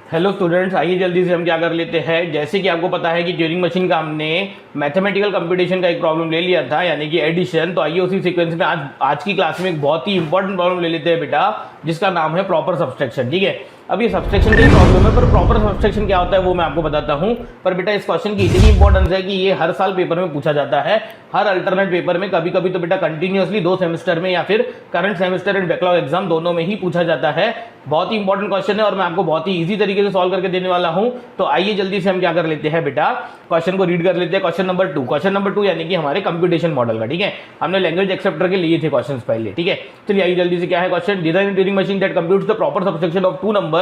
Hello students, आइए जल्दी से हम क्या कर लेते हैं। जैसे कि आपको पता है कि ट्यूरिंग मशीन का हमने मैथमेटिकल कंप्यूटेशन का एक प्रॉब्लम ले लिया था, यानी कि एडिशन। तो आइए उसी सीक्वेंस में आज की क्लास में एक बहुत ही इंपॉर्टेंट प्रॉब्लम ले लेते हैं बेटा, जिसका नाम है प्रॉपर सब्सट्रैक्शन। ठीक है, अब ये सब्सट्रैक्शन का ही प्रॉब्लम है, पर प्रॉपर सब्सट्रैक्शन क्या होता है वो मैं आपको बताता हूं। पर बेटा इस क्वेश्चन की इतनी इंपॉर्टेंस है कि ये हर साल पेपर में पूछा जाता है, हर अल्टरनेट पेपर में, कभी कभी तो बेटा कंटिन्यूअसली 2 सेमेस्टर में या फिर current semester and backlog exam दोनों में ही पूछा जाता है। बहुत ही इंपॉर्टेंट क्वेश्चन है और मैं आपको बहुत ही इजी तरीके से सॉल्व करके देने वाला हूं। तो आइए जल्दी से हम क्या कर लेते हैं बेटा, क्वेश्चन को रीड कर लेते हैं। क्वेश्चन नंबर 2 यानी कि हमारे कंप्यूटेशन मॉडल का। ठीक है, हमने लैंग्वेज एक्सेप्टर के लिए थे क्वेश्चंस पहले। ठीक है, चलिए आइए जल्दी से क्या है question. Design Turing machine that computes the proper subtraction of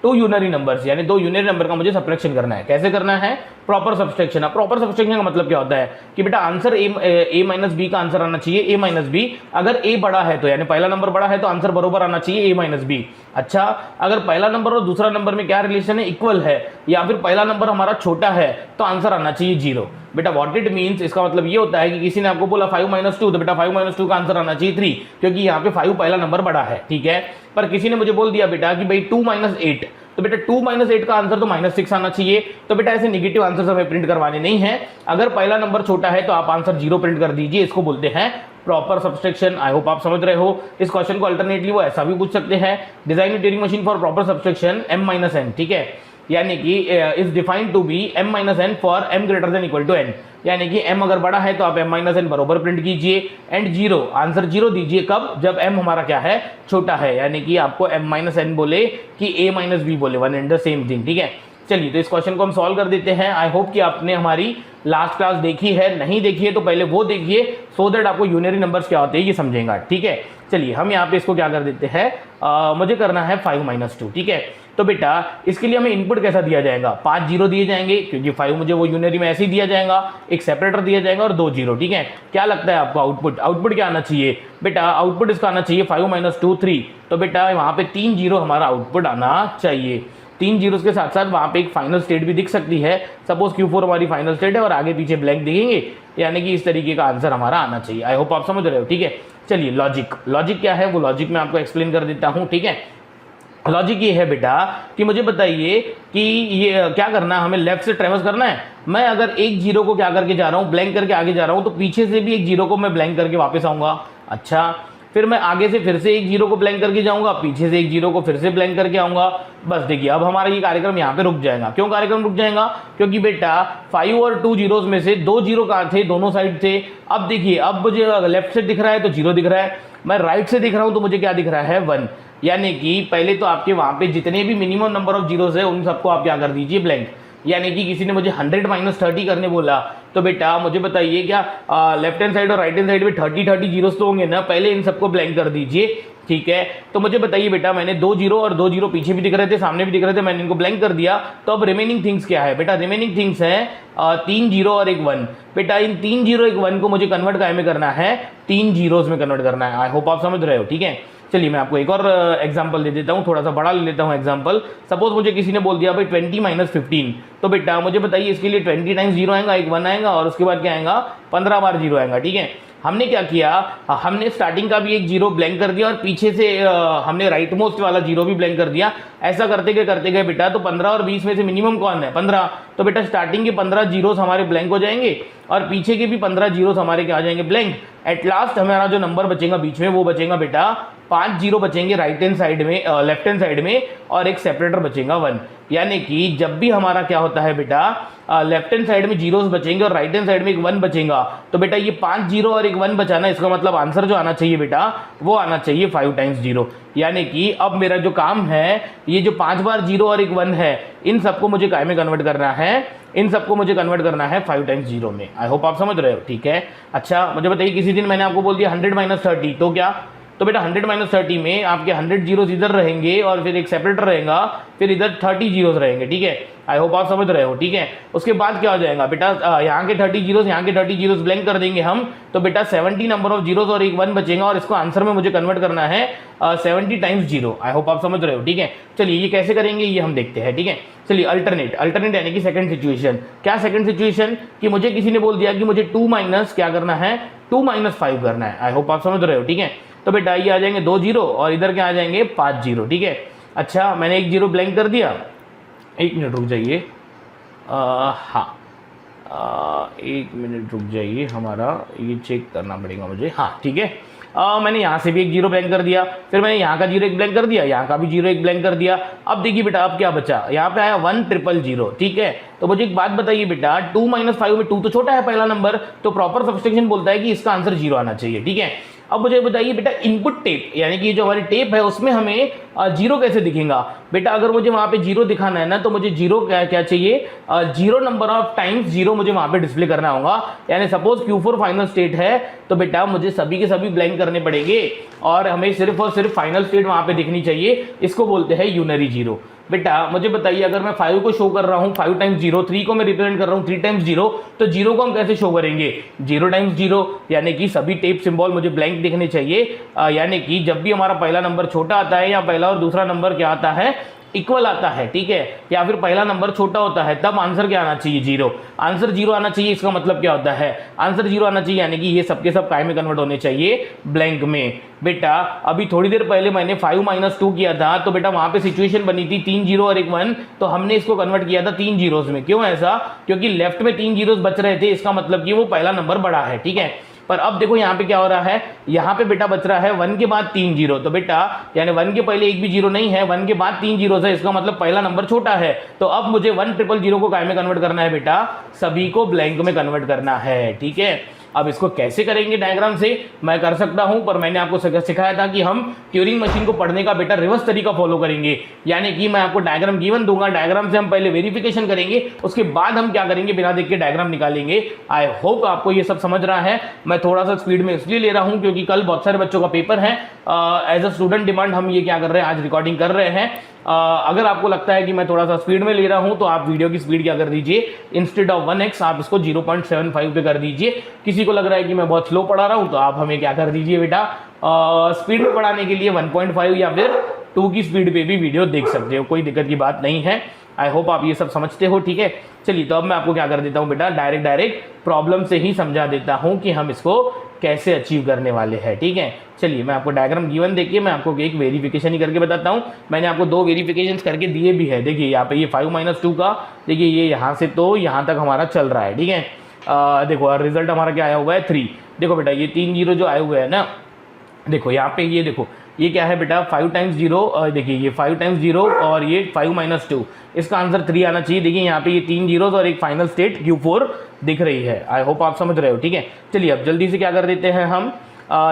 two unary numbers, यानी 2 यूनरी नंबर का मुझे सब्ट्रैक्शन करना है। कैसे करना है? Proper subtraction. अब प्रॉपर सब्सट्रैक्शन का मतलब क्या होता है कि बेटा आंसर ए माइनस बी का आंसर आना चाहिए ए माइनस बी। अगर ए बड़ा है तो यानी पहला नंबर बड़ा है तो आंसर बरोबर आना चाहिए ए माइनस बी। अच्छा, अगर पहला नंबर और दूसरा नंबर में क्या रिलेशन है, इक्वल है, या फिर पहला नंबर हमारा छोटा है तो आंसर आना चाहिए 0। बेटा व्हाट इट मींस, इसका मतलब ये होता है कि किसी ने आपको बोला 5 - 2, तो बेटा 5 - 2 का आंसर आना चाहिए 3, क्योंकि यहाँ पे 5 पहला नंबर बड़ा है। ठीक है, पर किसी ने मुझे बोल दिया बेटा कि भाई 2 - 8, तो बेटा 2 - 8 का आंसर तो -6 आना चाहिए। तो बेटा ऐसे नेगेटिव आंसर हमें प्रिंट करवाने नहीं है। अगर पहला नंबर छोटा है तो आप आंसर 0 प्रिंट कर दीजिए। इसको बोलते हैं प्रॉपर सब्सट्रैक्शन। आई होप आप समझ रहे हो। इस क्वेश्चन को अल्टरनेटली वो ऐसा भी पूछ सकते हैं, design Turing machine for proper subtraction m - n। ठीक है, यानी कि is defined to be m - n for m greater than equal to n, यानी कि m अगर बड़ा है तो आप m - n बरोबर प्रिंट कीजिए एंड 0 आंसर 0 दीजिए। कब? जब m हमारा क्या है, छोटा है, यानी कि आपको m - n बोले कि a - b बोले, one and the same thing. ठीक है, चलिए तो इस क्वेश्चन को हम सॉल्व कर देते हैं। आई होप कि आपने हमारी लास्ट क्लास देखी है, नहीं देखी है तो पहले वो देखिए, सो दैट आपको यूनरी नंबर्स क्या होते हैं ये समझेगा। ठीक है, चलिए हम यहाँ पे इसको क्या कर देते हैं, मुझे करना है 5 - 2। ठीक है, तो बेटा इसके लिए हमें इनपुट कैसा दिया जाएगा, 5 0 दिए जाएंगे, क्योंकि 5 मुझे वो यूनरी में ऐसे ही दिया जाएगा, एक सेपरेटर दिया जाएगा और 2 0। ठीक है, क्या लगता है आपको आउटपुट क्या आना चाहिए? बेटा आउटपुट इसका आना चाहिए 5 - 2 3। तो बेटा वहाँ पे 3 0 हमारा आउटपुट आना चाहिए। 3 जीरोस के साथ साथ वहाँ पे एक फाइनल स्टेट भी दिख सकती है। सपोज Q4 हमारी फाइनल स्टेट है और आगे पीछे ब्लैंक दिखेंगे, यानी कि इस तरीके का आंसर हमारा आना चाहिए। आई होप आप समझ रहे हो। ठीक है, चलिए लॉजिक क्या है वो लॉजिक मैं आपको एक्सप्लेन कर देता हूँ। ठीक है, लॉजिक ये है बेटा कि मुझे बताइए कि ये क्या करना है, हमें लेफ्ट से ट्रेवर्स करना है। मैं अगर एक 0 को क्या करके जा रहा हूँ, ब्लैंक करके आगे जा रहा हूँ, तो पीछे से भी एक 0 को मैं ब्लैंक करके वापस आऊँगा। अच्छा, फिर मैं आगे से फिर से एक 0 को ब्लैंक करके जाऊंगा, पीछे से एक 0 को फिर से ब्लैंक करके आऊंगा। बस देखिए अब हमारा ये कार्यक्रम यहाँ पे रुक जाएगा। क्यों कार्यक्रम रुक जाएगा? क्योंकि बेटा 5 और 2 जीरोस में से 2 0 कहाँ थे, दोनों साइड थे। अब देखिए, अब मुझे लेफ्ट से दिख रहा है तो 0 दिख रहा है, मैं राइट से दिख रहा हूँ तो मुझे क्या दिख रहा है, 1। यानी कि पहले तो आपके वहाँ पे जितने भी मिनिमम नंबर ऑफ जीरोस है उन सबको आप क्या कर दीजिए, ब्लैंक। यानी कि किसी ने मुझे 100 - 30 करने बोला, तो बेटा मुझे बताइए क्या लेफ्ट हैंड साइड और राइट हैंड साइड में 30 जीरोस तो होंगे ना, पहले इन सबको ब्लैंक कर दीजिए। ठीक है, तो मुझे बताइए बेटा, मैंने 2 0 और 2 0 पीछे भी दिख रहे थे, सामने भी दिख रहे थे, मैंने इनको ब्लैंक कर दिया। तो अब रिमेनिंग थिंग्स क्या है बेटा? रिमेनिंग थिंग्स है 3 0 और एक 1। बेटा इन 3 0 एक 1 को मुझे कन्वर्ट काय में करना है, 3 जीरोस में कन्वर्ट करना है। आई होप आप समझ रहे हो। ठीक है, चलिए मैं आपको एक और एग्जांपल दे देता हूँ, थोड़ा सा बड़ा ले लेता हूँ एग्जांपल। सपोज मुझे किसी ने बोल दिया भाई 20 - 15, तो बेटा मुझे बताइए इसके लिए 20 टाइम्स 0 आएगा, एक 1 आएगा और उसके बाद क्या आएगा, 15 बार 0 आएगा। ठीक है, हमने क्या किया, हमने स्टार्टिंग का भी एक 0 ब्लैंक कर दिया और पीछे से हमने राइट मोस्ट वाला 0 भी ब्लैंक कर दिया। ऐसा करते गए बेटा, तो 15 और 20 में से मिनिमम कौन है, 15। तो बेटा स्टार्टिंग के 15 जीरोस हमारे ब्लैंक हो जाएंगे और पीछे के भी 15 जीरोस हमारे क्या आ जाएंगे, ब्लैंक। एट लास्ट हमारा जो नंबर बचेगा बीच में वो बचेगा बेटा 5 0 बचेंगे राइट हैंड साइड में, लेफ्ट हैंड साइड में, और एक सेपरेटर बचेगा 1। यानी कि जब भी हमारा क्या होता है बेटा, लेफ्ट हैंड साइड में जीरोस बचेंगे और राइट हैंड साइड में एक 1 बचेगा, तो बेटा ये 5 0 और एक 1 बचाना, इसका मतलब आंसर जो आना चाहिए बेटा वो आना चाहिए 5 टाइम्स 0। यानी कि अब मेरा जो काम है, ये जो 5 बार 0 और एक 1 है, इन सबको मुझे काय में कन्वर्ट करना है, इन सबको मुझे कन्वर्ट करना है 5 टाइम्स 0 में। आई होप आप समझ रहे हो। ठीक है, अच्छा मुझे बताइए किसी दिन मैंने आपको बोल दिया 100 - 30, तो क्या, तो बेटा 100 - 30 में आपके 100 जीरोस इधर रहेंगे और फिर एक सेपरेटर रहेगा, फिर इधर 30 जीरोस रहेंगे। ठीक है, आई होप आप समझ रहे हो। ठीक है, उसके बाद क्या हो जाएगा बेटा, यहाँ के 30 जीरोस, यहाँ के 30 जीरोस ब्लैंक कर देंगे हम, तो बेटा 70 नंबर ऑफ जीरोस और एक 1 बचेगा और इसको आंसर में मुझे कन्वर्ट करना है 70 टाइम्स 0। आई होप आप समझ रहे हो। ठीक है, चलिए ये कैसे करेंगे ये हम देखते हैं। ठीक है, चलिए अल्टरनेट यानी कि सेकंड सिचुएशन। क्या सेकंड सिचुएशन, कि मुझे किसी ने बोल दिया कि मुझे 2 माइनस क्या करना है, 2 - 5 करना है। आई होप आप समझ रहे हो। ठीक है, तो बेटा ये आ जाएंगे 2 0 और इधर क्या आ जाएंगे 5 0। ठीक है, अच्छा मैंने एक 0 ब्लैंक कर दिया एक मिनट रुक जाइए। हाँ, 1 मिनट रुक जाइए, हमारा ये चेक करना पड़ेगा मुझे। हाँ ठीक है, मैंने यहाँ से भी एक जीरो ब्लैंक कर दिया, फिर मैंने यहाँ का जीरो एक ब्लैंक कर दिया, यहाँ का भी जीरो एक ब्लैंक कर दिया। अब देखिए बेटा अब क्या बचा, यहाँ पे आया 1,000,000। ठीक है, तो मुझे एक बात बताइए बेटा, 2 - 5 में 2 तो छोटा है पहला नंबर, तो प्रॉपर सब्सट्रैक्शन बोलता है कि इसका आंसर जीरो आना चाहिए। ठीक है, अब मुझे बताइए बेटा इनपुट टेप यानी कि जो हमारी टेप है उसमें हमें जीरो कैसे दिखेगा बेटा। अगर मुझे वहां पे जीरो दिखाना है ना, तो मुझे जीरो क्या क्या चाहिए, zero number of times zero मुझे वहां पे डिस्प्ले करना होगा। यानी सपोज Q4 फाइनल स्टेट है, तो बेटा मुझे सभी के सभी ब्लैंक करने पड़ेंगे और हमें सिर्फ और सिर्फ फाइनल स्टेट वहां पे दिखनी चाहिए। इसको बोलते हैं यूनरी जीरो। बेटा मुझे बताइए, अगर मैं 5 को शो कर रहा हूँ 5 टाइम्स जीरो, 3 को मैं रिप्रेजेंट कर रहा हूँ 3 टाइम्स जीरो, तो जीरो को हम कैसे शो करेंगे, 0 टाइम्स जीरो, यानी कि सभी टेप सिंबल मुझे ब्लैंक दिखने चाहिए। यानी कि जब भी हमारा पहला नंबर छोटा आता है या पहला और दूसरा नंबर क्या आता है, इक्वल आता है। ठीक है, या फिर पहला नंबर छोटा होता है, तब आंसर क्या आना चाहिए, जीरो। आंसर जीरो आना चाहिए, इसका मतलब क्या होता है, आंसर जीरो आना चाहिए, यानी कि ये सबके सब काय में कन्वर्ट होने चाहिए, ब्लैंक में। बेटा अभी थोड़ी देर पहले मैंने 5 - 2 किया था, तो बेटा वहां पे सिचुएशन बनी थी 3 जीरो और 1 1, तो हमने इसको कन्वर्ट किया था 3 जीरोस में। क्यों ऐसा, क्योंकि लेफ्ट में 3 जीरोस बच रहे थे, इसका मतलब कि वो पहला नंबर बड़ा है। ठीक है, पर अब देखो यहाँ पे क्या हो रहा है, यहाँ पे बेटा बच रहा है 1 के बाद 3 जीरो, तो बेटा यानी 1 के पहले एक भी जीरो नहीं है, 1 के बाद 3 जीरो है, इसका मतलब पहला नंबर छोटा है। तो अब मुझे 1,000,000 को काय में कन्वर्ट करना है बेटा, सभी को ब्लैंक में कन्वर्ट करना है। ठीक है, अब इसको कैसे करेंगे डायग्राम से, मैं कर सकता हूं, पर मैंने आपको सिखाया था कि हम ट्यूरिंग मशीन को पढ़ने का बेटा रिवर्स तरीका फॉलो करेंगे। यानी कि मैं आपको डायग्राम गिवन दूंगा, डायग्राम से हम पहले वेरिफिकेशन करेंगे, उसके बाद हम क्या करेंगे, बिना देख के डायग्राम निकालेंगे। आई होप आपको ये सब समझ रहा है। मैं थोड़ा सा स्पीड में इसलिए ले रहा हूं क्योंकि कल बहुत सारे बच्चों का पेपर है। एज अ स्टूडेंट डिमांड हम ये क्या कर रहे हैं, आज रिकॉर्डिंग कर रहे हैं। अगर आपको लगता है कि मैं थोड़ा सा स्पीड में ले रहा हूं, तो आप वीडियो की स्पीड क्या कर दीजिए, इंस्टेड ऑफ 1x आप इसको 0.75 पे कर दीजिए। किसी को लग रहा है कि मैं बहुत स्लो पढ़ा रहा हूं, तो आप हमें क्या कर दीजिए बेटा, स्पीड में पढ़ाने के लिए 1.5 या फिर 2 की स्पीड पे भी वीडियो देख सकते हो, कोई दिक्कत की बात नहीं है। आई होप आप ये सब समझते हो। ठीक है, चलिए तो अब मैं आपको क्या कर देता हूँ बेटा, डायरेक्ट प्रॉब्लम से ही समझा देता हूँ कि हम इसको कैसे अचीव करने वाले हैं। ठीक है, चलिए मैं आपको डायग्राम गिवन देखिए, मैं आपको एक वेरिफिकेशन ही करके बताता हूँ। मैंने आपको 2 वेरिफिकेशंस करके दिए भी है। देखिए यहाँ पे ये 5 - 2 का, देखिए ये यहाँ से तो यहाँ तक हमारा चल रहा है। ठीक है, देखो रिजल्ट हमारा क्या आया हुआ है 3। देखो बेटा ये 3 जीरो जो आए हुए हैं ना, देखो यहाँ पे ये देखो ये क्या है बेटा, 5 टाइम्स जीरो, देखिए ये 5 टाइम्स जीरो और ये 5 - 2, इसका आंसर 3 आना चाहिए। देखिए यहाँ पे ये 3 जीरोस और एक फाइनल स्टेट Q4 दिख रही है। आई होप आप समझ रहे हो। ठीक है, चलिए अब जल्दी से क्या कर देते हैं हम,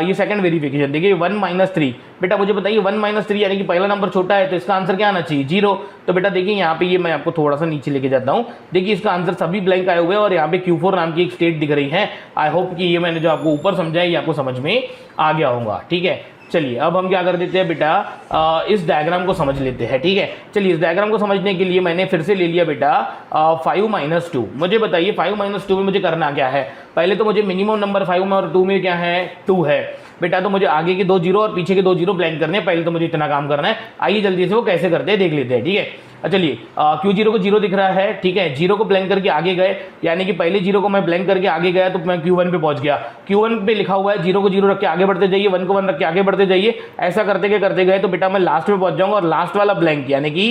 ये सेकंड वेरिफिकेशन। देखिए 1 - 3, बेटा मुझे बताइए 1 - 3 यानी कि पहला नंबर छोटा है, तो इसका आंसर क्या आना चाहिए, जीरो। तो बेटा देखिए यहाँ पे ये मैं आपको थोड़ा सा नीचे लेके जाता हूँ, देखिए इसका आंसर सभी ब्लैंक आए हुए हैं और यहाँ पे Q4 नाम की एक स्टेट दिख रही है। आई होप कि ये मैंने जो आपको ऊपर समझाया ये आपको समझ में आ गया होगा। ठीक है, चलिए अब हम क्या कर देते हैं बेटा, इस डायग्राम को समझ लेते हैं। ठीक है, चलिए इस डायग्राम को समझने के लिए मैंने फिर से ले लिया बेटा 5 - 2। मुझे बताइए 5 - 2 में मुझे करना क्या है, पहले तो मुझे मिनिमम नंबर 5 में और 2 में क्या है, 2 है बेटा। तो मुझे आगे के 2 जीरो और पीछे के 2 जीरो ब्लैंक करने हैं, पहले तो मुझे इतना काम करना है। आइए जल्दी से वो कैसे करते हैं देख लेते हैं। ठीक है, चलिए Q0 को जीरो दिख रहा है। ठीक है, जीरो को ब्लैंक करके आगे गए, यानी कि पहले जीरो को मैं ब्लैंक करके आगे गया तो मैं Q1 पे पहुंच गया। Q1 पे लिखा हुआ है जीरो को जीरो रख के आगे बढ़ते जाइए, 1 को 1 रख के आगे बढ़ते जाइए। ऐसा करते गए तो बेटा मैं लास्ट में पहुंच जाऊंगा और लास्ट वाला ब्लैंक यानी कि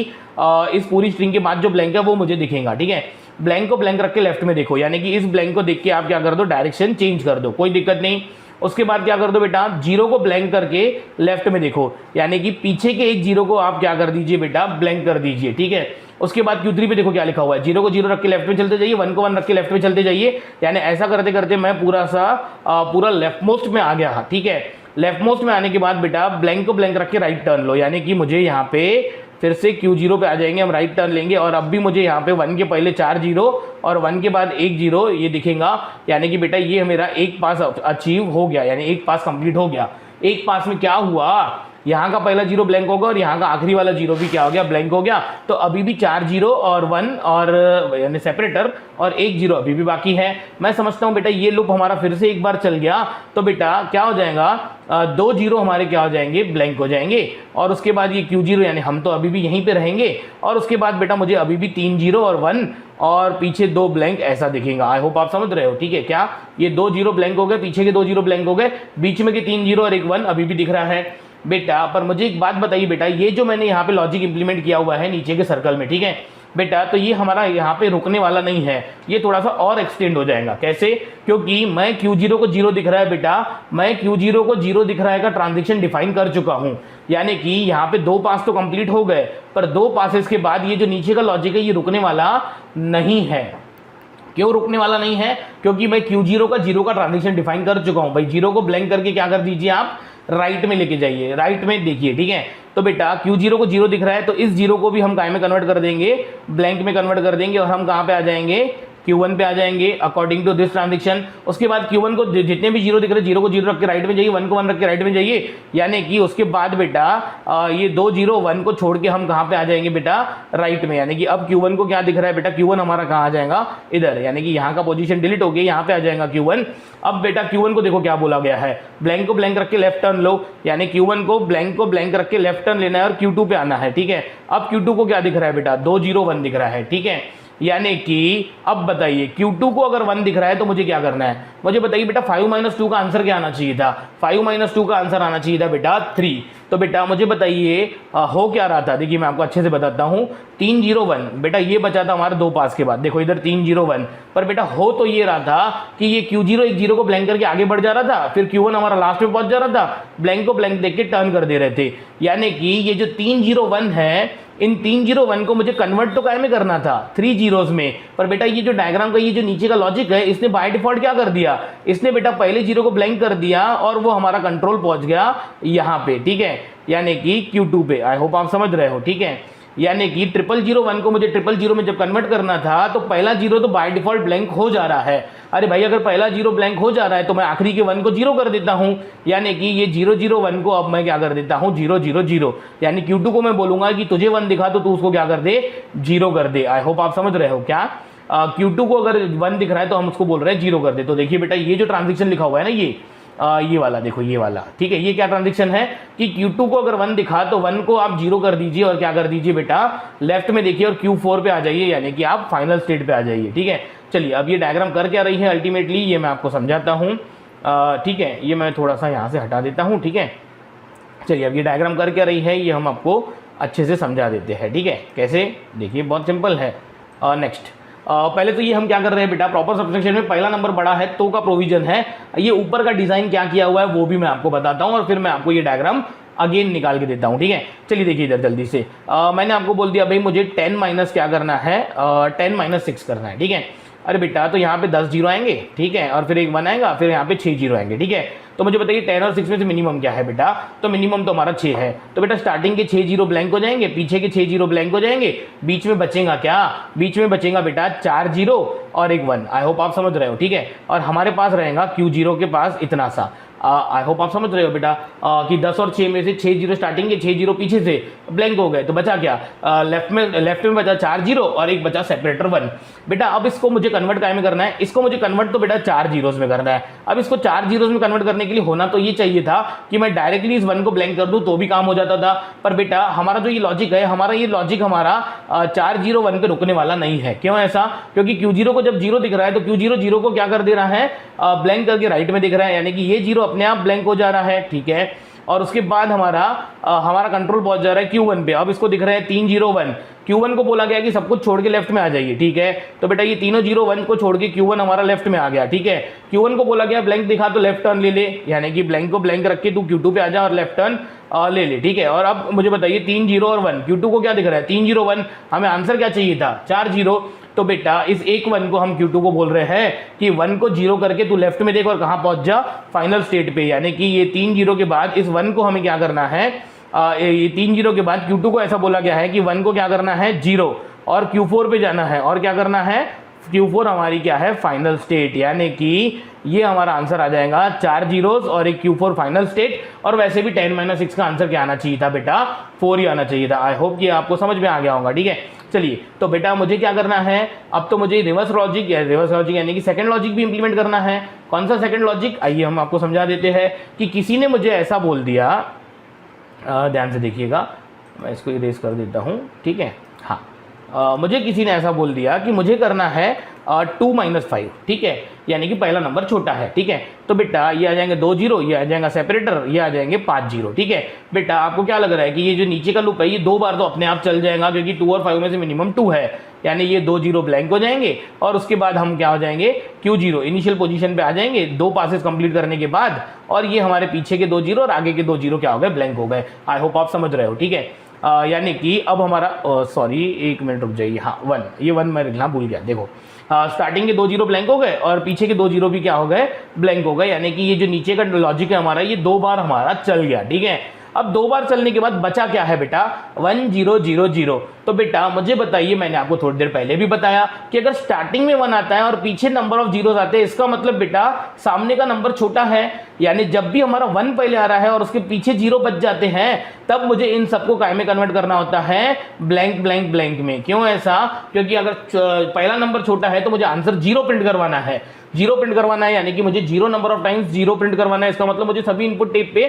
इस पूरी स्ट्रिंग के बाद जो ब्लैंक है वो मुझे दिखेगा। ठीक है, ब्लैंक को ब्लैंक रख के लेफ्ट में देखो, यानी कि इस ब्लैंक को देख के आप क्या कर दो, डायरेक्शन चेंज कर दो, कोई दिक्कत नहीं। उसके बाद क्या कर दो बेटा, जीरो को ब्लैंक करके लेफ्ट में देखो, यानी कि पीछे के एक जीरो को आप क्या कर दीजिए बेटा, ब्लैंक कर दीजिए। ठीक है, उसके बाद Q3 पे देखो क्या लिखा हुआ है, जीरो को जीरो रख के लेफ्ट में चलते जाइए, 1 को 1 रख के लेफ्ट में चलते जाइए। यानी ऐसा करते करते मैं पूरा लेफ्ट मोस्ट में आ गया। ठीक है, लेफ्ट मोस्ट में आने के बाद बेटा ब्लैंक को ब्लैंक रख के राइट टर्न लो, यानी कि मुझे यहाँ पे फिर से Q0 पे आ जाएंगे, हम राइट टर्न लेंगे और अब भी मुझे यहाँ पे 1 के पहले 4 जीरो और 1 के बाद 1 जीरो ये दिखेगा। यानी कि बेटा ये मेरा एक पास अचीव हो गया, यानी एक पास कंप्लीट हो गया। एक पास में क्या हुआ, यहाँ का पहला जीरो ब्लैंक होगा और यहाँ का आखिरी वाला जीरो भी क्या हो गया, ब्लैंक हो गया। तो अभी भी 4 जीरो और 1 और यानी सेपरेटर और 1 जीरो अभी भी बाकी है। मैं समझता हूँ बेटा ये लूप हमारा फिर से एक बार चल गया तो बेटा क्या हो जाएगा, 2 जीरो हमारे क्या हो जाएंगे, ब्लैंक हो जाएंगे। और उसके बाद ये Q0 यानी हम तो अभी भी यहीं पे रहेंगे। और उसके बाद बेटा मुझे अभी भी 3 जीरो और 1 और पीछे 2 ब्लैंक ऐसा दिखेगा। आई होप आप समझ रहे हो। ठीक है, क्या ये 2 जीरो ब्लैंक हो गए, पीछे के 2 जीरो ब्लैंक हो गए, बीच में के 3 जीरो और 1 1 अभी भी दिख रहा है बेटा। पर मुझे एक बात बताइए बेटा, ये जो मैंने यहाँ पे लॉजिक इंप्लीमेंट किया हुआ है नीचे के सर्कल में, ठीक है, बेटा तो ये हमारा यहाँ पे रुकने वाला नहीं है, ये थोड़ा सा और एक्सटेंड हो जाएगा। कैसे? क्योंकि मैं Q0 को 0 दिख रहा है बेटा, मैं Q0 को 0 दिख रहा है का ट्रांजेक्शन डिफाइन कर चुका हूँ, यानी कि यहाँ पे 2 पास तो कंप्लीट हो गए, पर 2 पासेस के बाद ये जो नीचे का लॉजिक है ये रुकने वाला नहीं है। क्यों रुकने वाला नहीं है? क्योंकि मैं Q0 का 0 का ट्रांजेक्शन डिफाइन कर चुका हूं भाई। 0 को ब्लैंक करके क्या कर दीजिए आप, राइट में लेके जाइए, राइट में देखिए, ठीक है। तो बेटा Q0 को 0 दिख रहा है तो इस 0 को भी हम काय में कन्वर्ट कर देंगे, ब्लैंक में कन्वर्ट कर देंगे, और हम कहाँ पे आ जाएंगे, Q1 पे आ जाएंगे अकॉर्डिंग टू दिस ट्रांजेक्शन। उसके बाद Q1 को जितने भी 0 दिख रहे हैं 0 को 0 रख के राइट में जाइए, 1 को 1 रख के राइट में जाइए, यानी कि उसके बाद बेटा ये 2 0 1 को छोड़ के हम कहाँ पे आ जाएंगे बेटा, राइट में। यानी कि अब Q1 को क्या दिख रहा है बेटा, Q1 हमारा कहाँ आ जाएगा, इधर, यानी कि यहाँ का पोजीशन डिलीट हो गया, यहाँ पे आ जाएगा Q1। अब बेटा Q1 को देखो क्या बोला गया है, ब्लैंक को ब्लैंक रख के लेफ्ट टर्न लो, यानी Q1 को ब्लैंक रख के लेफ्ट टर्न लेना है और Q2 पे आना है, ठीक है। अब Q2 को क्या दिख रहा है बेटा, 2 0 1 दिख रहा है, ठीक है। यानी कि अब बताइए Q2 को अगर 1 दिख रहा है तो मुझे क्या करना है, मुझे बताइए बेटा 5 - 2 का आंसर क्या आना चाहिए था, 5 - 2 का आंसर आना चाहिए था बेटा 3। तो बेटा मुझे बताइए हो क्या रहा था, देखिए मैं आपको अच्छे से बताता हूँ। 3 0 1 बेटा ये बचा था हमारे 2 पास के बाद, देखो इधर 3 0 1, पर बेटा हो तो ये रहा था कि ये Q0 एक 0 को ब्लैंक करके आगे बढ़ जा रहा था, फिर Q1 हमारा लास्ट में पहुंच जा रहा था, ब्लैंक को ब्लैंक देख के टर्न कर दे रहे थे। यानी कि ये जो 3 0 1 है, इन 3 0 1 को मुझे कन्वर्ट तो काय में करना था, 3 zeros में, पर बेटा ये जो डायग्राम का ये जो नीचे का लॉजिक है इसने बाय डिफॉल्ट क्या कर दिया, इसने बेटा पहले 0 को ब्लैंक कर दिया और वो हमारा कंट्रोल पहुंच गया यहाँ पे, ठीक है, यानी कि Q2 पे। आई होप आप समझ रहे हो, ठीक है। यानी कि 0 0 1 को मुझे 0 0 में जब कन्वर्ट करना था तो पहला 0 तो बाय डिफॉल्ट ब्लैंक हो जा रहा है। अरे भाई अगर पहला 0 ब्लैंक हो जा रहा है तो मैं आखिरी के 1 को 0 कर देता हूं, यानी कि ये 0 0 1 को अब मैं क्या कर देता हूं, 0 0 0, यानी Q2 को मैं बोलूंगा कि तुझे 1 दिखा तो तू उसको क्या कर दे, 0 कर दे। आई होप आप समझ रहे हो क्या। Q2 को अगर 1 दिख रहा है तो हम उसको बोल रहे हैं 0 कर दे। तो देखिए बेटा ये जो ट्रांजेक्शन लिखा हुआ है ना, ये वाला देखो, ये वाला, ठीक है। ये क्या ट्रांजेक्शन है कि Q2 को अगर 1 दिखा तो 1 को आप 0 कर दीजिए और क्या कर दीजिए बेटा, लेफ्ट में देखिए और Q4 पे आ जाइए, यानी कि आप फाइनल स्टेट पे आ जाइए, ठीक है। चलिए अब ये डायग्राम कर क्या रही है अल्टीमेटली, ये मैं आपको समझाता हूँ, ठीक है। ये मैं थोड़ा सा यहाँ से हटा देता हूँ, ठीक है। चलिए अब ये डायग्राम कर क्या रही है ये हम आपको अच्छे से समझा देते हैं, ठीक है। कैसे, देखिए बहुत सिंपल है। नेक्स्ट पहले तो ये हम क्या कर रहे हैं बेटा, प्रॉपर सब्सट्रैक्शन में पहला नंबर बड़ा है तो का प्रोविजन है। ये ऊपर का डिजाइन क्या किया हुआ है वो भी मैं आपको बताता हूँ और फिर मैं आपको ये डायग्राम अगेन निकाल के देता हूँ, ठीक है। चलिए देखिए इधर जल्दी से, मैंने आपको बोल दिया भाई मुझे 10 माइनस क्या करना है, 10 - 6 करना है, ठीक है। अरे बेटा तो यहाँ पे 10 0 आएंगे, ठीक है, और फिर एक 1 आएगा, फिर यहाँ पे 6 0 आएंगे, ठीक है। तो मुझे बताइए 10 और 6 में से मिनिमम क्या है बेटा, तो मिनिमम तो हमारा 6 है। तो बेटा स्टार्टिंग के 6 0 ब्लैंक हो जाएंगे, पीछे के 6 0 ब्लैंक हो जाएंगे, बीच में बचेगा क्या, बीच में बचेगा बेटा 4 0 और एक 1। आई होप आप समझ रहे हो, ठीक है। और हमारे पास रहेगा Q0 के पास इतना सा, आई होप आप समझ रहे हो बेटा, कि 10 और 6 में से 6 0 स्टार्टिंग के, 6 0 पीछे से ब्लैंक हो गए, तो बचा क्या, लेफ्ट में बचा 4 0 और एक बचा सेपरेटर 1। बेटा अब इसको मुझे कन्वर्ट काय में करना है, इसको मुझे कन्वर्ट तो बेटा 4 zeros में करना है। अब इसको 4 zeros में कन्वर्ट करने के लिए होना तो ये चाहिए था कि मैं डायरेक्टली इस 1 को ब्लैंक कर दूं तो भी काम हो जाता था, पर बेटा हमारा जो ये लॉजिक है, हमारा ये लॉजिक हमारा 4 0 1 पे रुकने वाला नहीं है। क्यों ऐसा, क्योंकि Q0 को जब 0 दिख रहा है तो Q0 0 को क्या कर दे रहा है, ब्लैंक करके राइट में दिख रहा है, यानी कि ये 0 अपने आप ब्लैंक हो जा रहा है, ठीक है। और उसके बाद हमारा कंट्रोल पहुंच जा रहा है Q1 पे। अब इसको दिख रहा है 3 0 1, Q1 को बोला गया कि सब कुछ छोड़ के लेफ्ट में आ जाइए, ठीक है। तो बेटा ये तीनों 0 1 को छोड़ के Q1 हमारा लेफ्ट में आ गया, ठीक है। Q1 को बोला गया ब्लैंक दिखा तो लेफ्ट टर्न ले ले, यानी कि ब्लैंक को ब्लैंक रख के तू Q2 पे आ जा और लेफ्ट टर्न ले ले, ठीक है। और अब मुझे बताइए 3 0 और 1, Q2 को क्या दिख रहा है, 3 0 1, हमें आंसर क्या चाहिए था, 4 0। तो बेटा इस एक 1 को हम Q2 को बोल रहे हैं कि 1 को 0 करके तू लेफ्ट में देख और कहां पहुंच जा, फाइनल स्टेट पे। यानी कि ये 3 0 के बाद इस 1 को हमें क्या करना है, ये 3 0 के बाद Q2 को ऐसा बोला गया है कि 1 को क्या करना है 0 और Q4 पे जाना है, और क्या करना है, Q4 हमारी क्या है, फाइनल स्टेट। यानी कि ये हमारा आंसर आ जाएगा 4 zeros और एक Q4 फाइनल स्टेट। और वैसे भी 10 - 6 का आंसर क्या आना चाहिए था बेटा, 4 ही आना चाहिए था। आई होप कि आपको समझ में आ गया होगा, ठीक है। चलिए तो बेटा मुझे क्या करना है, अब तो मुझे रिवर्स लॉजिक यानी कि सेकंड लॉजिक भी इंप्लीमेंट करना है। कौन सा सेकंड लॉजिक, आइए हम आपको समझा देते हैं। कि किसी ने मुझे ऐसा बोल दिया, ध्यान से देखिएगा, मैं इसको इरेज कर देता हूँ, ठीक है। हाँ, मुझे किसी ने ऐसा बोल दिया कि मुझे करना है 2 - 5, ठीक है, यानी कि पहला नंबर छोटा है, ठीक है। तो बेटा ये आ जाएंगे 2 जीरो, ये आ जाएगा सेपरेटर, ये आ जाएंगे 5 जीरो, ठीक है। बेटा आपको क्या लग रहा है कि ये जो नीचे का लूप है ये 2 बार तो अपने आप चल जाएगा, क्योंकि 2 और 5 में से मिनिमम 2 है, यानी ये 2 जीरो ब्लैंक हो जाएंगे और उसके बाद हम क्या हो जाएंगे, Q0 इनिशियल पोजीशन पे आ जाएंगे 2 पासेस कंप्लीट करने के बाद, और ये हमारे पीछे के 2 जीरो और आगे के 2 जीरो क्या हो गए, ब्लैंक हो गए। आई होप आप समझ रहे हो, ठीक है। यानी कि अब हमारा सॉरी 1 मिनट रुक जाइए, हाँ 1, ये 1 मैं लिखना भूल गया। देखो स्टार्टिंग के 2 जीरो ब्लैंक हो गए और पीछे के 2 जीरो भी क्या हो गए, ब्लैंक हो गए, यानी कि ये जो नीचे का लॉजिक है हमारा ये 2 बार हमारा चल गया, ठीक है। अब 2 बार चलने के बाद बचा क्या है बेटा, 1 0 0 0। तो बेटा मुझे बताइए, मैंने आपको थोड़ी देर पहले भी बताया कि अगर स्टार्टिंग में 1 आता है और पीछे नंबर ऑफ जीरोस आते हैं, इसका मतलब बेटा सामने का नंबर छोटा है, यानी जब भी हमारा 1 पहले आ रहा है और उसके पीछे जीरो बच जाते हैं, तब मुझे इन सबको काय में कन्वर्ट करना होता है, ब्लैंक ब्लैंक ब्लैंक में। क्यों ऐसा, क्योंकि अगर पहला नंबर छोटा है तो मुझे आंसर 0 प्रिंट करवाना है, 0 प्रिंट करवाना है, यानी कि मुझे 0 नंबर ऑफ टाइम्स 0 प्रिंट करवाना है। इसका मतलब मुझे सभी इनपुट टेप पे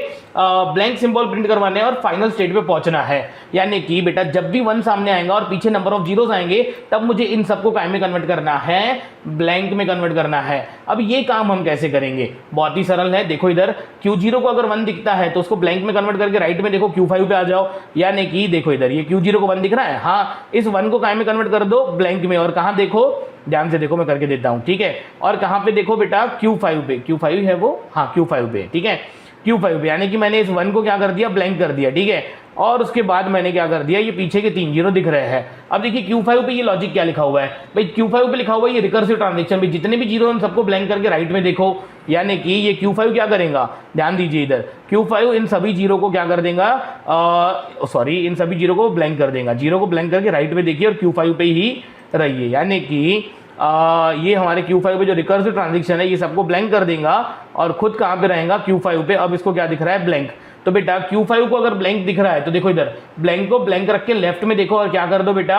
ब्लैंक सिंबल प्रिंट करवाने हैं और फाइनल स्टेट पे पहुंचना है। यानी कि बेटा जब भी 1 सामने आएगा और पीछे नंबर ऑफ जीरोस आएंगे, तब मुझे इन सबको काय में कन्वर्ट करना है, ब्लैंक में कन्वर्ट करना है। अब ये काम हम कैसे करेंगे, बहुत ही सरल है। देखो इधर Q0 को अगर 1 दिखता है तो उसको ब्लैंक में कन्वर्ट करके राइट में देखो Q5 पे आ जाओ, यानी कि देखो इधर ये Q0 को 1 दिख रहा है, हाँ इस 1 को काय में कन्वर्ट कर दो, ब्लैंक में। और कहाँ देखो, ध्यान से देखो मैं करके देता हूं, ठीक है। और कहां पे देखो बेटा, Q5 पे, Q5 है वो, हाँ Q5 पे, ठीक है, Q5 पे, यानी कि मैंने इस 1 को क्या कर दिया, ब्लैंक कर दिया, ठीक है। और उसके बाद मैंने क्या कर दिया, ये पीछे के 3 जीरो दिख रहे हैं। अब देखिए Q5 पे ये लॉजिक क्या लिखा हुआ है भाई, Q5 पे लिखा हुआ है ये रिकर्सिव ट्रांजेक्शन भी, जितने भी जीरो उन सबको ब्लैंक करके राइट में देखो, यानी कि ये Q5 क्या करेगा, ध्यान दीजिए इधर, Q5 इन सभी जीरो को क्या कर देगा, सॉरी इन सभी जीरो को ब्लैंक कर देगा, जीरो को ब्लैंक करके राइट में देखिए और Q5 पे ही रहिए, यानी कि ये हमारे Q5 पे जो रिकर्सिव ट्रांजेक्शन है ये सबको ब्लैंक कर देगा और खुद कहाँ पे रहेगा, Q5 पे। अब इसको क्या दिख रहा है, ब्लैंक। तो बेटा Q5 को अगर ब्लैंक दिख रहा है तो देखो इधर ब्लैंक को ब्लैंक रख के लेफ्ट में देखो और क्या कर दो बेटा,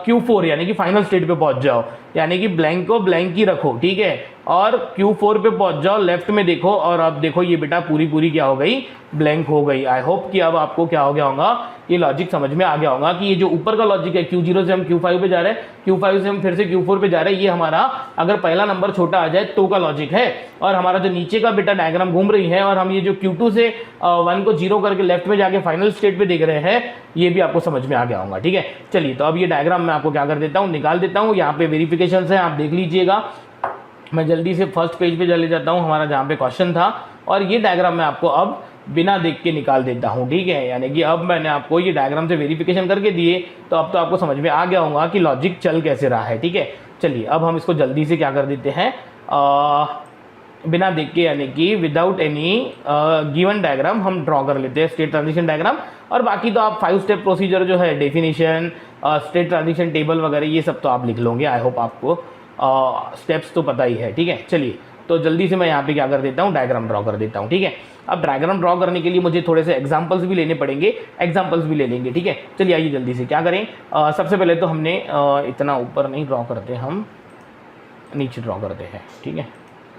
Q4 यानी कि फाइनल स्टेट पे पहुंच जाओ, यानी कि ब्लैंक को ब्लैंक ही रखो, ठीक है, और Q4 पे पहुंच जाओ, लेफ्ट में देखो और अब देखो ये बेटा पूरी पूरी क्या हो गई, ब्लैंक हो गई। आई होप कि अब आपको क्या हो गया होगा, ये लॉजिक समझ में आ गया होगा कि ये जो ऊपर का लॉजिक है Q0 से हम Q5 पे जा रहे हैं, Q5 से हम फिर से Q4 पे जा रहे हैं, ये हमारा अगर पहला नंबर छोटा आ जाए तो का लॉजिक है। और हमारा जो नीचे का बेटा डायग्राम घूम रही है और हम ये जो Q2 से 1 को 0 करके लेफ्ट में जाके फाइनल स्टेट पे देख रहे हैं, ये भी आपको समझ में आ गया होगा, ठीक है। चलिए तो अब ये डायग्राम मैं आपको क्या कर देता हूँ, निकाल देता हूँ। यहाँ पे वेरिफिकेशन है, आप देख लीजिएगा। मैं जल्दी से फर्स्ट पेज पे चले जाता हूँ हमारा, जहाँ पे क्वेश्चन था, और ये डायग्राम मैं आपको अब बिना देख के निकाल देता हूँ, ठीक है। यानी कि अब मैंने आपको ये डायग्राम से वेरिफिकेशन करके दिए, तो अब तो आपको समझ में आ गया होगा कि लॉजिक चल कैसे रहा है, ठीक है। चलिए अब हम इसको जल्दी से क्या कर देते हैं, बिना देख के, यानी कि विदाउट एनी गिवन डायग्राम हम ड्रॉ कर लेते हैं, स्टेट ट्रांजिशन डायग्राम। और बाकी तो आप 5 स्टेप प्रोसीजर जो है, डेफिनेशन, स्टेट ट्रांजिशन टेबल वगैरह, ये सब तो आप लिख लोगे। आई होप आपको स्टेप्स तो पता ही है, ठीक है। चलिए तो जल्दी से मैं यहाँ पे क्या कर देता हूँ, डायग्राम ड्रॉ कर देता हूँ, ठीक है। अब डायग्राम ड्रॉ करने के लिए मुझे थोड़े से एग्जांपल्स भी लेने पड़ेंगे, एग्जांपल्स भी ले लेंगे, ठीक है। चलिए आइए जल्दी से क्या करें, सबसे पहले तो हमने इतना ऊपर नहीं ड्रॉ करते, हम नीचे ड्रॉ करते हैं, ठीक है।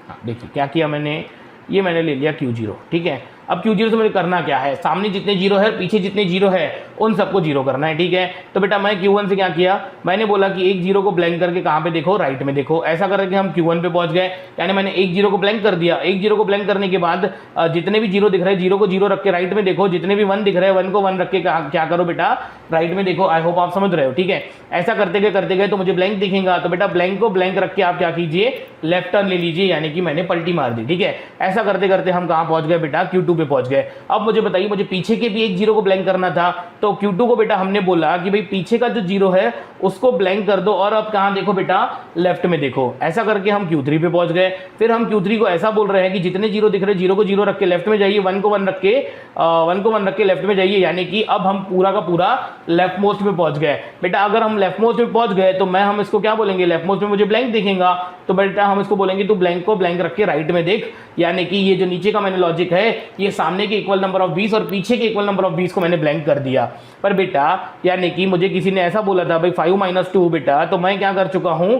हाँ देखिए क्या किया मैंने, ये मैंने ले लिया Q0, ठीक है। अब Q0 से मुझे करना क्या है, सामने जितने जीरो है पीछे जितने जीरो है उन सबको जीरो करना है, ठीक है। तो बेटा मैं Q1 से क्या किया, मैंने बोला कि एक जीरो को ब्लैंक करके कहाँ पे देखो, राइट में देखो। ऐसा करके हम Q1 पे पहुंच गए, यानी मैंने एक जीरो को ब्लैंक कर दिया। एक जीरो को ब्लैंक करने के बाद जितने भी जीरो दिख रहे हैं, जीरो को जीरो रख के राइट में देखो, जितने भी 1 दिख रहे हैं 1 को 1 रख के क्या करो बेटा, राइट में देखो। आई होप आप समझ रहे हो, ठीक है। ऐसा करते गए तो मुझे ब्लैंक दिखेगा, तो बेटा ब्लैंक को ब्लैंक रख के आप क्या कीजिए, लेफ्ट टर्न ले लीजिए, यानी कि मैंने पलटी मार दी, ठीक है। ऐसा करते करते हम कहाँ पहुंच गए बेटा, Q2 पे पहुंच गए। अब मुझे बताइए, मुझे पीछे के भी एक जीरो को ब्लैंक करना था, तो Q2 को बेटा हमने बोला कि भाई पीछे का जो जीरो है उसको ब्लैंक कर दो, और अब कहाँ देखो बेटा, लेफ्ट में देखो। ऐसा करके हम Q3 पे पहुंच गए। फिर हम Q3 को ऐसा बोल रहे हैं कि जितने जीरो दिख रहे, जीरो को जीरो रख के लेफ्ट में जाइए, 1 को 1 रख के लेफ्ट में जाइए, यानी कि अब हम पूरा का पूरा लेफ्ट मोस्ट में पहुंच गए। बेटा अगर हम लेफ्ट मोस्ट में पहुंच गए तो हम इसको क्या बोलेंगे, लेफ्ट मोस्ट में मुझे ब्लैंक दिखेगा, तो बेटा हम इसको बोलेंगे तू ब्लैंक को ब्लैंक रख के राइट में देख, यानी कि ये जो नीचे का मैंने लॉजिक है, ये सामने के इक्वल नंबर ऑफ 20 और पीछे के इक्वल नंबर ऑफ 20 को मैंने ब्लैंक कर दिया। पर बेटा यानी कि मुझे किसी ने ऐसा बोला था भाई 5 - 2 बेटा, तो मैं क्या कर चुका हूँ,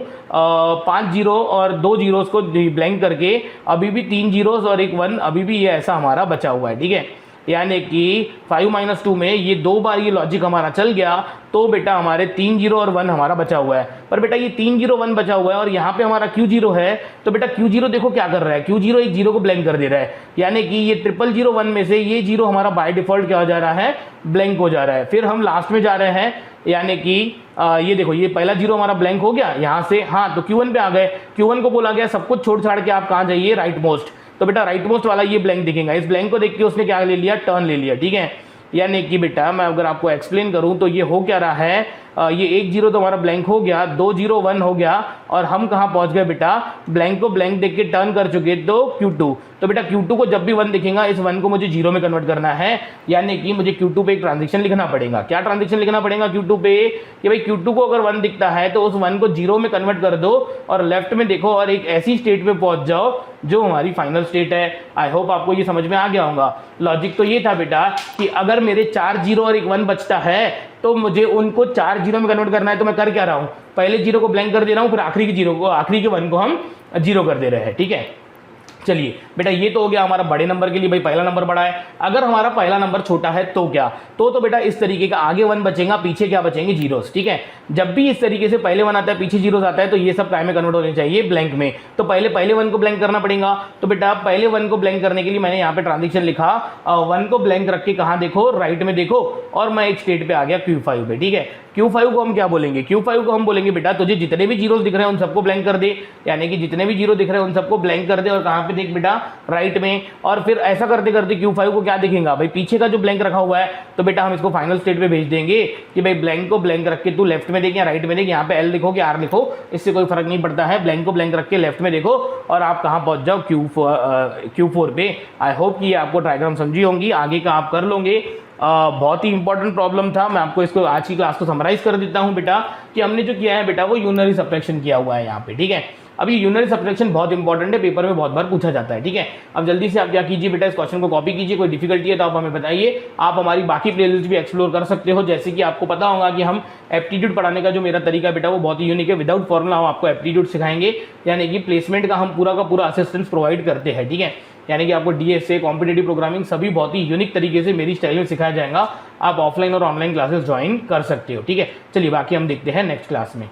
5 जीरो और 2 जीरो को ब्लैंक करके अभी भी 3 जीरोस और एक 1 अभी भी ये ऐसा हमारा बचा हुआ है, ठीक है। यानी कि 5 - 2 में ये 2 बार ये लॉजिक हमारा चल गया, तो बेटा हमारे 3 0 और 1 हमारा बचा हुआ है। पर बेटा ये 3 0 1 बचा हुआ है और यहाँ पे हमारा Q0 है, तो बेटा Q0 देखो क्या कर रहा है, Q0 एक जीरो को ब्लैंक कर दे रहा है, यानी कि ये 00001 में से ये जीरो हमारा बाय डिफॉल्ट क्या हो जा रहा है, ब्लैंक हो जा रहा है। फिर हम लास्ट में जा रहे हैं, यानी कि ये देखो ये पहला जीरो हमारा ब्लैंक हो गया यहाँ से, हाँ तो Q1 पे आ गए। Q1 को बोला गया सब कुछ छोड़ छाड़ के आप कहाँ जाइए, राइट मोस्ट, तो बेटा राइट मोस्ट वाला ये ब्लैंक दिखेगा। इस ब्लैंक को देख के उसने क्या ले लिया, टर्न ले लिया, ठीक है। यानी कि बेटा मैं अगर आपको एक्सप्लेन करूं तो ये हो क्या रहा है, ये 1 0 तो हमारा ब्लैंक हो गया, 2 0 1 हो गया, और हम कहाँ पहुंच गए बेटा, ब्लैंक को ब्लैंक देख के टर्न कर चुके तो Q2। तो बेटा Q2 को जब भी 1 दिखेगा, इस 1 को मुझे 0 में कन्वर्ट करना है, यानी कि मुझे Q2 पे एक ट्रांजेक्शन लिखना पड़ेगा। क्या ट्रांजेक्शन लिखना पड़ेगा Q2 पे, कि भाई Q2 को अगर 1 दिखता है तो उस 1 को 0 में कन्वर्ट कर दो और लेफ्ट में देखो और एक ऐसी स्टेट पे पहुंच जाओ जो हमारी फाइनल स्टेट है। आई होप आपको ये समझ में आ गया होगा। लॉजिक तो ये था बेटा कि अगर मेरे 4 0 और एक 1 बचता है तो मुझे उनको 4 0 में कन्वर्ट करना है, तो मैं कर क्या रहा हूं, पहले 0 को ब्लैंक कर दे रहा हूं, फिर आखिरी के 1 को हम 0 कर दे रहे हैं, ठीक है। चलिए बेटा ये तो हो गया हमारा बड़े नंबर के लिए, भाई पहला नंबर बड़ा है। अगर हमारा पहला नंबर छोटा है तो क्या, तो बेटा इस तरीके का आगे 1 बचेगा, पीछे क्या बचेंगे, जीरोस, ठीक है। जब भी इस तरीके से पहले 1 आता है पीछे जीरोस आता है, तो ये सब काय में कन्वर्ट होने चाहिए, ब्लैंक में। तो पहले 1 को ब्लैंक करना पड़ेगा, तो बेटा पहले 1 को ब्लैंक करने के लिए मैंने यहाँ पे ट्रांजेक्शन लिखा, 1 को ब्लैंक रख के कहाँ देखो, राइट में देखो, और मैं एक स्टेट पे आ गया Q5 पे, ठीक है। Q5 को हम क्या बोलेंगे, Q5 को हम बोलेंगे बेटा तुझे जितने भी जीरोस दिख रहे हैं उन सबको ब्लैंक कर दे, यानी कि जितने भी जीरो दिख रहे हैं उन सबको ब्लैंक कर दे, और कहाँ पे देख बेटा, राइट में। और फिर ऐसा करते करते Q5 को क्या दिखेगा भाई, पीछे का जो ब्लैंक रखा हुआ है, तो बेटा हम इसको फाइनल स्टेट पे भेज देंगे कि भाई ब्लैंक को ब्लैंक रख के तू लेफ्ट में देख या राइट में देख, यहाँ पे L लिखो कि R लिखो, इससे कोई फर्क नहीं पड़ता है, ब्लैंक को ब्लैंक रख के लेफ्ट में देखो और आप कहाँ पहुंच जाओ, Q4 पे। आई होप कि ये आपको डायग्राम समझी होंगी, आगे का आप कर लोगे। बहुत ही इंपॉर्टेंट प्रॉब्लम था। मैं आपको इसको आज की क्लास को समराइज कर देता हूं बेटा, कि हमने जो किया है बेटा वो यूनरी सब्ट्रैक्शन किया हुआ है यहाँ पे, ठीक है। अब ये यूनरी सब्ट्रैक्शन बहुत इंपॉर्टेंट है, पेपर में बहुत बार पूछा जाता है, ठीक है। अब जल्दी से आप क्या कीजिए बेटा, इस क्वेश्चन को कॉपी कीजिए, कोई डिफिकल्टी है तो आप हमें बताइए। आप हमारी बाकी प्लेलिस्ट भी एक्सप्लोर कर सकते हो, जैसे कि आपको पता होगा कि हम एप्टीट्यूड पढ़ाने का जो मेरा तरीका है बेटा वो बहुत ही यूनिक है। विदाउट फॉर्मूला हम आपको एप्टीट्यूड सिखाएंगे, यानी कि प्लेसमेंट का हम पूरा का पूरा असिस्टेंस प्रोवाइड करते हैं, ठीक है। यानी कि आपको DSA, कॉम्पिटिटिव प्रोग्रामिंग सभी बहुत ही यूनिक तरीके से मेरी स्टाइल में सिखाया जाएगा। आप ऑफलाइन और ऑनलाइन क्लासेस ज्वाइन कर सकते हो, ठीक है। चलिए बाकी हम देखते हैं नेक्स्ट क्लास में।